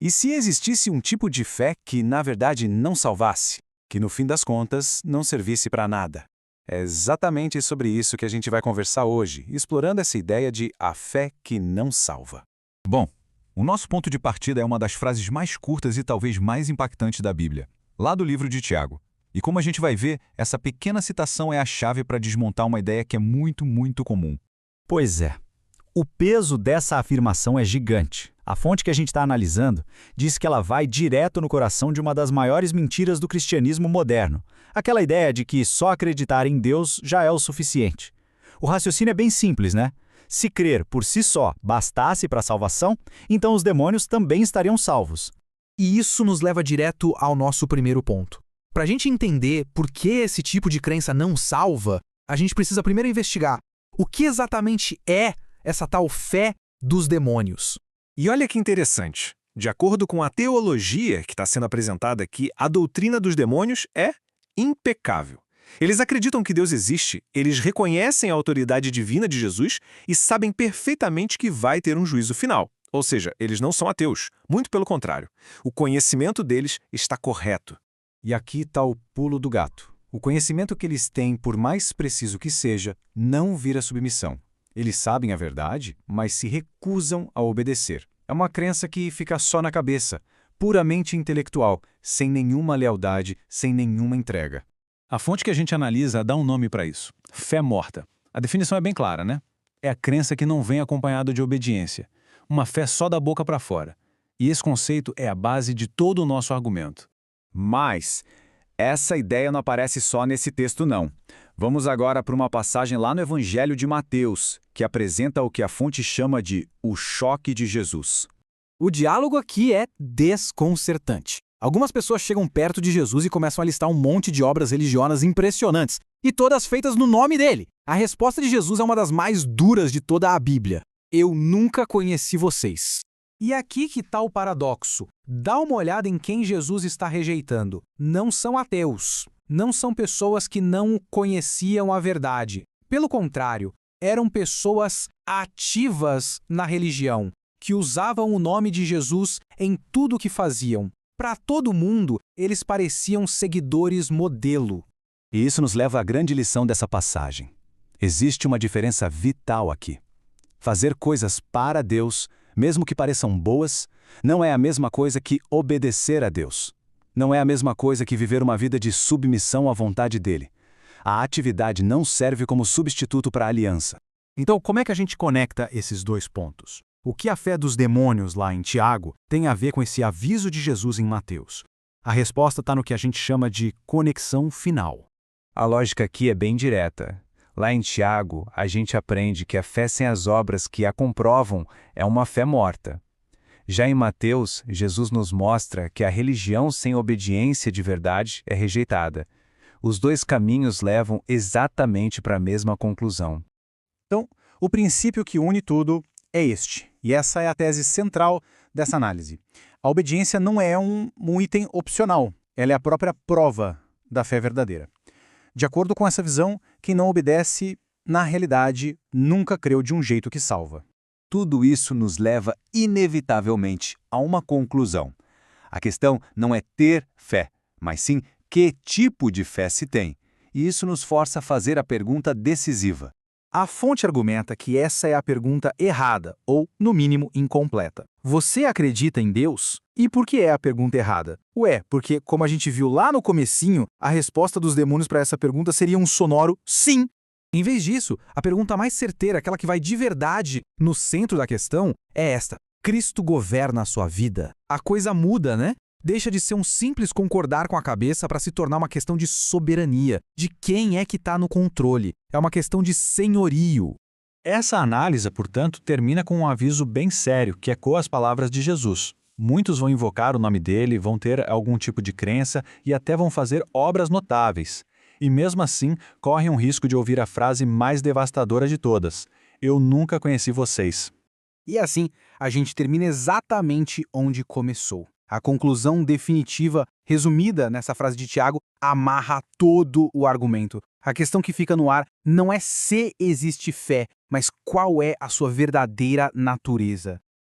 E se existisse um tipo de fé que, na verdade, não salvasse, que no fim das contas não servisse para nada? É exatamente sobre isso que a gente vai conversar hoje, explorando essa ideia de a fé que não salva. Bom, o nosso ponto de partida é uma das frases mais curtas e talvez mais impactantes da Bíblia, lá do livro de Tiago. E como a gente vai ver, essa pequena citação é a chave para desmontar uma ideia que é muito comum. Pois é. O peso dessa afirmação é gigante. A fonte que a gente está analisando diz que ela vai direto no coração de uma das maiores mentiras do cristianismo moderno. Aquela ideia de que só acreditar em Deus já é o suficiente. O raciocínio é bem simples, né? Se crer por si só bastasse para a salvação, então os demônios também estariam salvos. E isso nos leva direto ao nosso primeiro ponto. Para a gente entender por que esse tipo de crença não salva, a gente precisa primeiro investigar o que exatamente é essa tal fé dos demônios. E olha que interessante. De acordo com a teologia que está sendo apresentada aqui, a doutrina dos demônios é impecável. Eles acreditam que Deus existe, eles reconhecem a autoridade divina de Jesus e sabem perfeitamente que vai ter um juízo final. Ou seja, eles não são ateus, muito pelo contrário. O conhecimento deles está correto. E aqui está o pulo do gato. O conhecimento que eles têm, por mais preciso que seja, não vira submissão. Eles sabem a verdade, mas se recusam a obedecer. É uma crença que fica só na cabeça, puramente intelectual, sem nenhuma lealdade, sem nenhuma entrega. A fonte que a gente analisa dá um nome para isso: fé morta. A definição é bem clara, né? É a crença que não vem acompanhada de obediência. Uma fé só da boca para fora. E esse conceito é a base de todo o nosso argumento. Mas essa ideia não aparece só nesse texto, não. Vamos agora para uma passagem lá no Evangelho de Mateus, que apresenta o que a fonte chama de o choque de Jesus. O diálogo aqui é desconcertante. Algumas pessoas chegam perto de Jesus e começam a listar um monte de obras religiosas impressionantes, e todas feitas no nome dele. A resposta de Jesus é uma das mais duras de toda a Bíblia. Eu nunca conheci vocês. E aqui que está o paradoxo. Dá uma olhada em quem Jesus está rejeitando. Não são ateus. Não são pessoas que não conheciam a verdade. Pelo contrário, eram pessoas ativas na religião, que usavam o nome de Jesus em tudo o que faziam. Para todo mundo, eles pareciam seguidores modelo. E isso nos leva à grande lição dessa passagem. Existe uma diferença vital aqui. Fazer coisas para Deus, mesmo que pareçam boas, não é a mesma coisa que obedecer a Deus. Não é a mesma coisa que viver uma vida de submissão à vontade dele. A atividade não serve como substituto para a aliança. Então, como é que a gente conecta esses dois pontos? O que a fé dos demônios lá em Tiago tem a ver com esse aviso de Jesus em Mateus? A resposta está no que a gente chama de conexão final. A lógica aqui é bem direta. Lá em Tiago, a gente aprende que a fé sem as obras que a comprovam é uma fé morta. Já em Mateus, Jesus nos mostra que a religião sem obediência de verdade é rejeitada. Os dois caminhos levam exatamente para a mesma conclusão. Então, o princípio que une tudo é este, e essa é a tese central dessa análise. A obediência não é um item opcional, ela é a própria prova da fé verdadeira. De acordo com essa visão, quem não obedece, na realidade, nunca creu de um jeito que salva. Tudo isso nos leva inevitavelmente a uma conclusão. A questão não é ter fé, mas sim que tipo de fé se tem. E isso nos força a fazer a pergunta decisiva. A fonte argumenta que essa é a pergunta errada, ou, no mínimo, incompleta. Você acredita em Deus? E por que é a pergunta errada? Ué, porque, como a gente viu lá no comecinho, a resposta dos demônios para essa pergunta seria um sonoro sim. Em vez disso, a pergunta mais certeira, aquela que vai de verdade no centro da questão, é esta: Cristo governa a sua vida? A coisa muda, né? Deixa de ser um simples concordar com a cabeça para se tornar uma questão de soberania, de quem é que está no controle. É uma questão de senhorio. Essa análise, portanto, termina com um aviso bem sério que ecoa as palavras de Jesus. Muitos vão invocar o nome dele, vão ter algum tipo de crença e até vão fazer obras notáveis. E mesmo assim, correm um risco de ouvir a frase mais devastadora de todas: eu nunca conheci vocês. E assim, a gente termina exatamente onde começou. A conclusão definitiva, resumida nessa frase de Tiago, amarra todo o argumento. A questão que fica no ar não é se existe fé, mas qual é a sua verdadeira natureza.